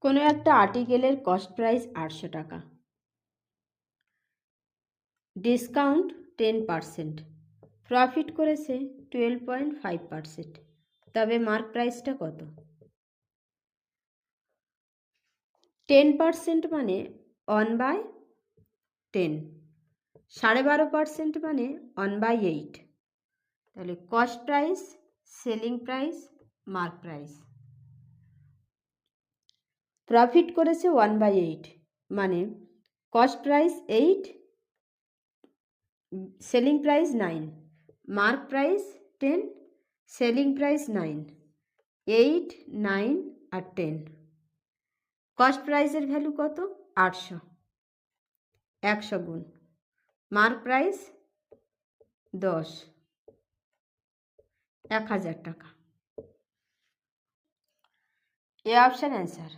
কোনো একটা আর্টিকেলের cost price 800 টাকা, ডিসকাউন্ট 10%, প্রফিট করেছে 12.5%, তবে মার্ক প্রাইসটা কত? 10% মানে 1/10, 12.5% মানে 1/8, তাহলে cost price, selling price, mark price. Profit করেছে 1/8 মানে cost price 8, selling price 9, mark price 10, selling price 9, 8, 9 আর 10। কস্ট প্রাইসের ভ্যালু কত? 800, 100 গুণ। মার্ক প্রাইস 10, 1000 টাকা। A option answer.